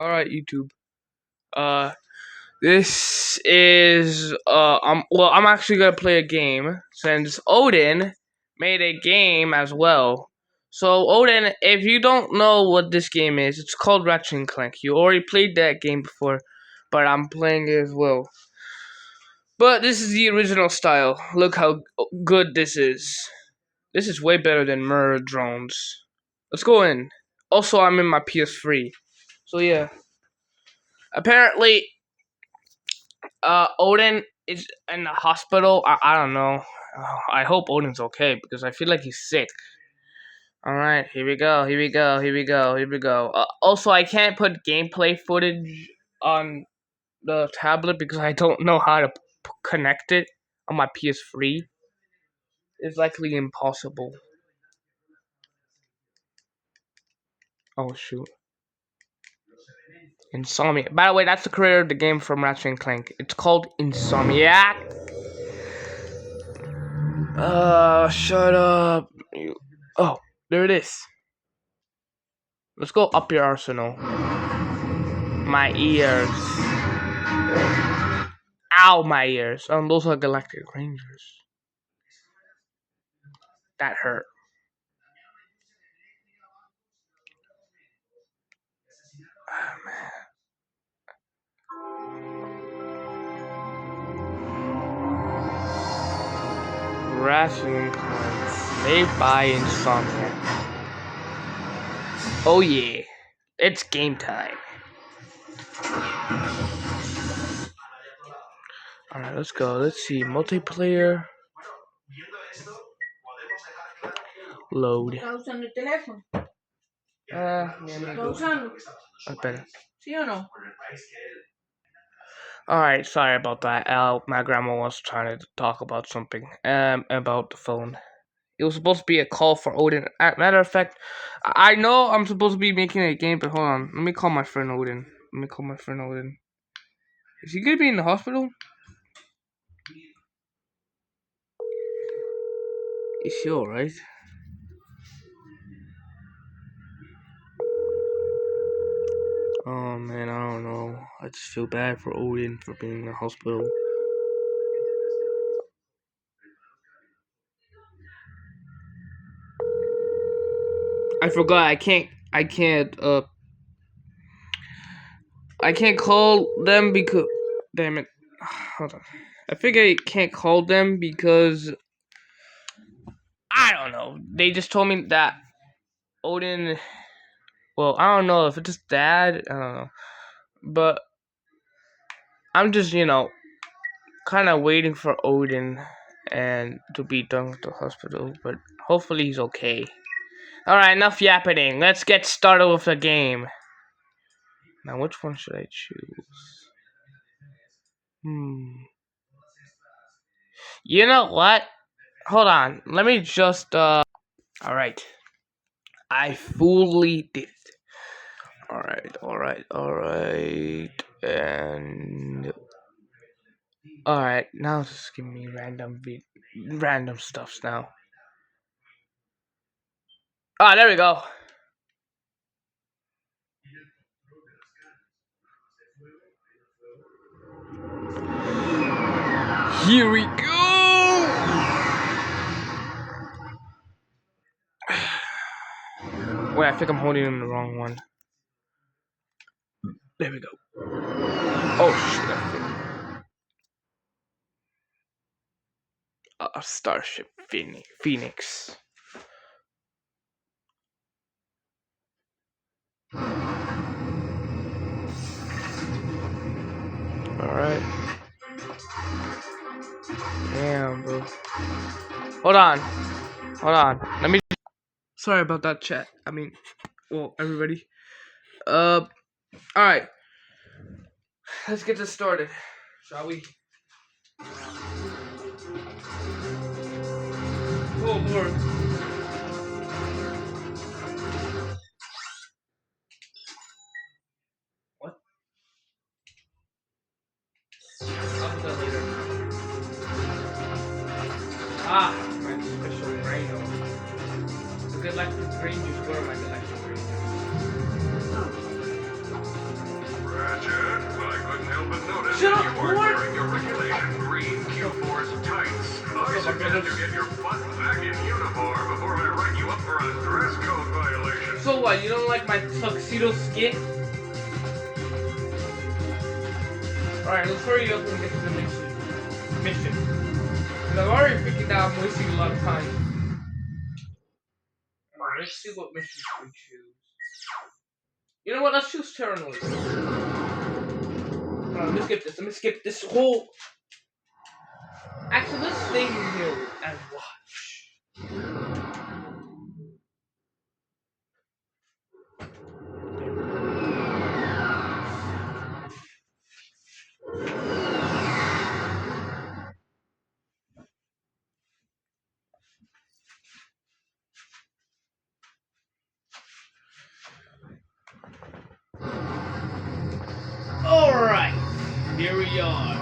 All right, YouTube. Uh, this is I'm actually gonna play a game since Odin made a game as well. So Odin, if you don't know what this game is, it's called Ratchet and Clank. You already played that game before, but I'm playing it as well. But this is the original style. Look how good this is. This is way better than Murder Drones. Let's go in. Also, I'm in my PS3. So yeah. Apparently, Odin is in the hospital. I don't know. I hope Odin's okay because I feel like he's sick. All right, here we go. Here we go. Here we go. Here we go. Also, I can't put gameplay footage on the tablet because I don't know how to connect it on my PS3. It's likely impossible. Oh shoot. Insomnia. By the way, that's the creator of the game from Ratchet and Clank. It's called Insomniac. Shut up. Oh, there it is. Let's go up your arsenal. My ears. Ow, my ears. Those are Galactic Rangers. That hurt. Oh, man. Ration coins made by Insomnia. Oh yeah, it's game time. Alright, let's go. Let's see. Multiplayer. Load. ¿Estás usando el teléfono? ¿Estás usando? That's better. ¿Sí o no? Alright, sorry about that. My grandma was trying to talk about something. About the phone. It was supposed to be a call for Odin. Matter of fact, I know I'm supposed to be making a game, but hold on. Let me call my friend Odin. Is he gonna be in the hospital? Is he alright? Oh man, I don't know. I just feel bad for Odin for being in the hospital. I forgot. I can't call them because. Damn it. Hold on. I figure I can't call them because. I don't know. They just told me that Odin. Well, I don't know if it's his dad. I don't know. But. I'm just, kind of waiting for Odin and to be done with the hospital. But hopefully he's okay. Alright, enough yapping. Let's get started with the game. Now, which one should I choose? You know what? Hold on. Let me just, Alright. I fully did it. Alright. And... Alright, now just give me random stuffs now. Ah, there we go. Here we go! Wait, I think I'm holding in the wrong one. There we go. Oh, shit. A Starship Phoenix. Alright. Damn, bro. Hold on. Let me. Sorry about that, chat. Well, everybody. Alright. Let's get this started, shall we? Oh, Lord. What? I'll do that later. Ah, my special rhino. The Galactic Rangers. What are my Galactic Rangers? help but notice Shut that up, you are Lord. wearing your regulation green Q-Force tights. I suggest you get your butt back in uniform before I write you up for a dress code violation. So what? You don't like my tuxedo skit? Alright, let's hurry up and get to the mission. Because I've already figured out I'm wasting a lot of time. Alright, let's see what missions we choose. You know what? Let's choose terminals. Alright, let me skip this. Let me skip this whole... Actually, let's stay in here and watch. Alright, here we are.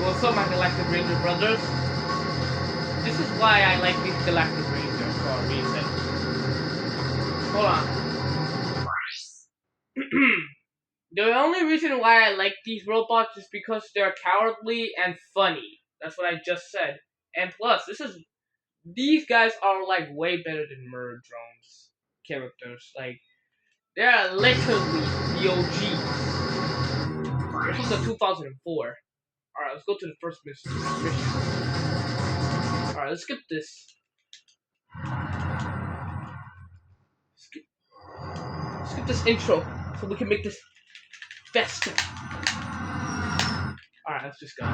What's up, my Galactic Ranger brothers? This is why I like these Galactic Rangers for a reason. Hold on. The only reason why I like these robots is because they're cowardly and funny. That's what I just said. And plus, these guys are like way better than Murder Drone's characters. Like, they're literally the OGs. They're from the 2004. Alright, let's go to the first mission. Alright, let's skip this. Skip this intro so we can make this faster. Alright, let's just go.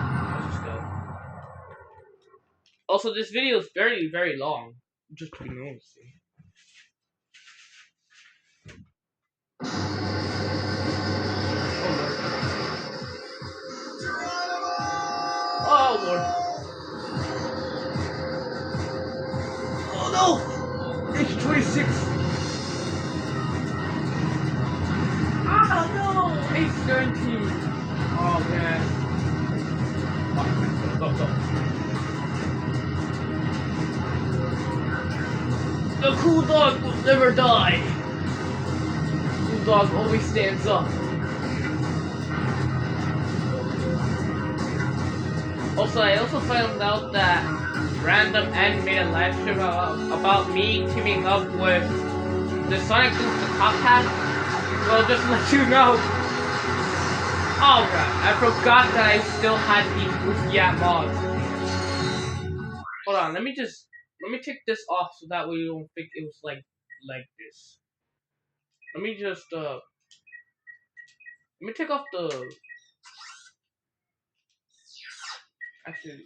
Also, this video is very, very long. Just to be noticed. Oh Lord. Oh no! H26! Ah no! H19! Oh man. Oh, go. The cool dog will never die! Cool dog always stands up. Also, I also found out that Random N made a live stream about me teaming up with the Sonic Dude the Top Hat. Well, just to let you know. Alright, I forgot that I still had these Goofy mods. Hold on, let me take this off so that way you don't think it was like this. Let me take off the... Actually...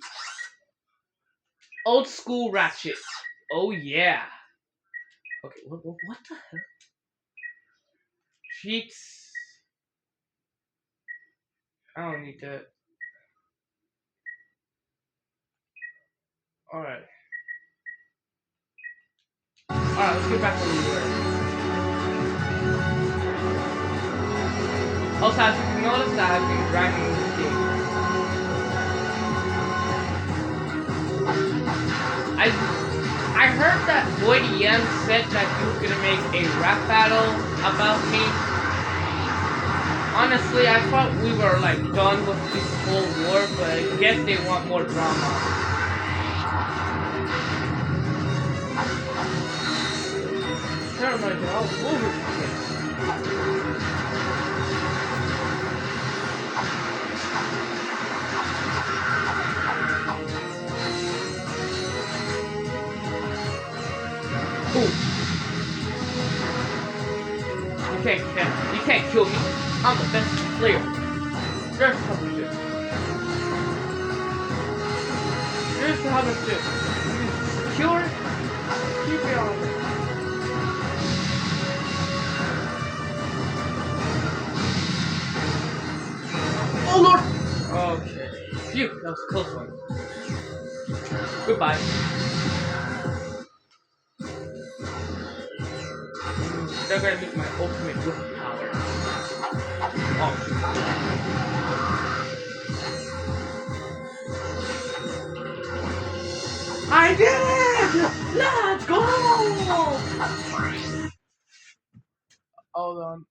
Old school ratchet. Oh yeah. Okay, what the hell? Cheats. I don't need that. Alright. Alright, let's get back where we were. Also, as you can notice that I've been grinding this game. I heard that Boy DM said that he was gonna make a rap battle about me. Honestly, I thought we were like done with this whole war, but I guess they want more drama. I don't know, all over the place. Boom. You can't kill me. I'm the best player. Here's how to do. Secure. Keep it on. Oh Lord! Okay. Phew, that was a close one. Goodbye. They're gonna meet my ultimate whip power. Oh shoot. I did it! Let's go! Hold on.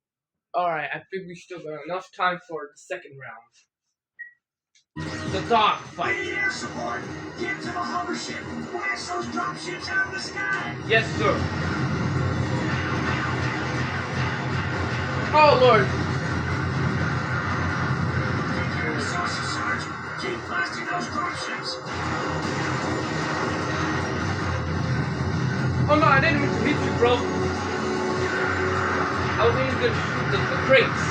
Alright, I think we still got enough time for the second round. The dog fight. Air support! Get to the hover ship! Blast those drop ships out of the sky! Yes, sir. Oh, Lord. Take care of the saucer, Sarge. Keep blasting those drop ships! Oh, no, I didn't mean to hit you, bro. I was aiming to shoot the crates.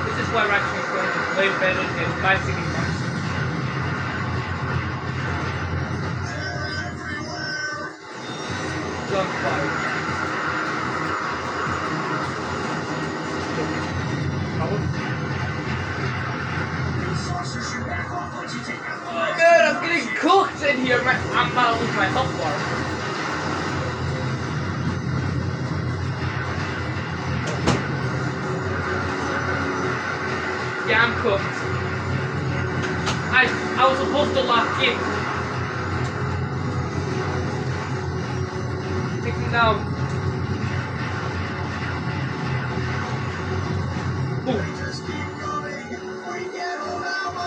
This is why Ratchet is going to play better than bicycling monsters. Gunfire. Oh man, I'm getting cooked in here. I'm about to lose my health bar. Yeah, I'm cooked. I was supposed to lock in. Take me down. Boom.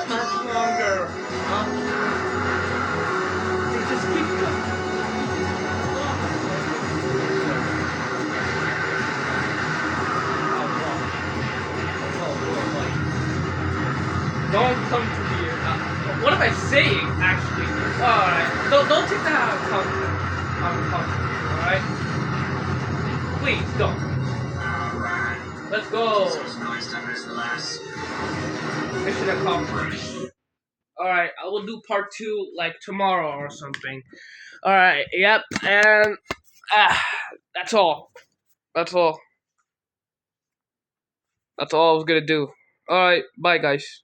Much longer. Huh? They just keep going. Don't come to me. What am I saying, actually? Alright. Don't take that out of context. Alright? Please, don't. Let's go. Mission accomplished. Alright, I will do part 2 like tomorrow or something. Alright, yep, and that's all. That's all. That's all I was gonna do. Alright, bye guys.